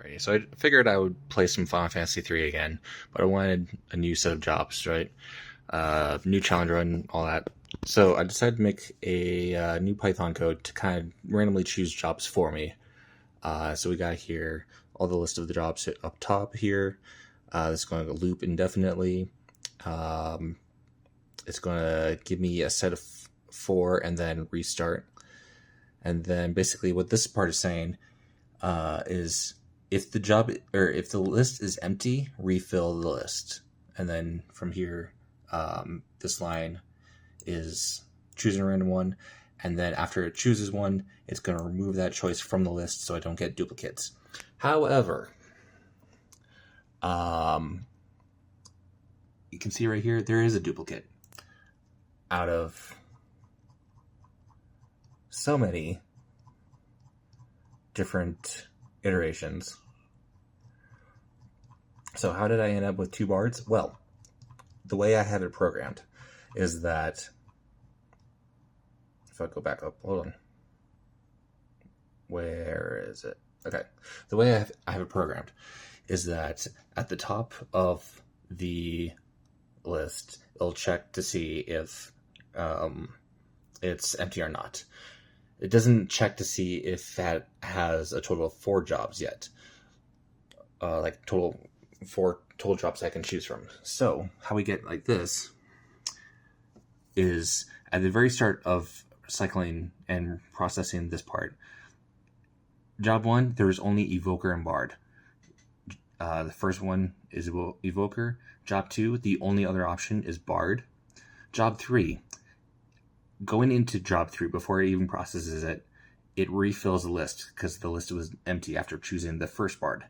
Alrighty, so I figured I would play some Final Fantasy 3 again, but I wanted a new set of jobs, right? New challenge run, all that. So I decided to make a new Python code to kind of randomly choose jobs for me. So we got here all the list of the jobs up top here. It's going to loop indefinitely. It's going to give me a set of 4 and then restart. And then basically what this part is saying is if the list is empty, refill the list. And then from here, this line is choosing a random one. And then after it chooses one, it's going to remove that choice from the list so I don't get duplicates. However, you can see right here, there is a duplicate out of so many different iterations. So how did I end up with 2 bards? Well, the way I have it programmed is that, if I go back up, hold on. Where is it? Okay. The way I have it programmed is that at the top of the list, it'll check to see if it's empty or not. It doesn't check to see if that has a total of 4 jobs yet. Like 4 total jobs I can choose from. So how we get like this is at the very start of cycling and processing this part. Job 1, there's only Evoker and Bard. The first one is Evoker. Job 2, the only other option is Bard. Job 3, going into job 3, before it even processes it, it refills the list because the list was empty after choosing the first Bard.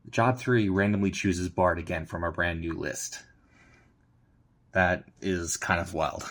Job 3 randomly chooses Bard again from a brand new list. That is kind of wild.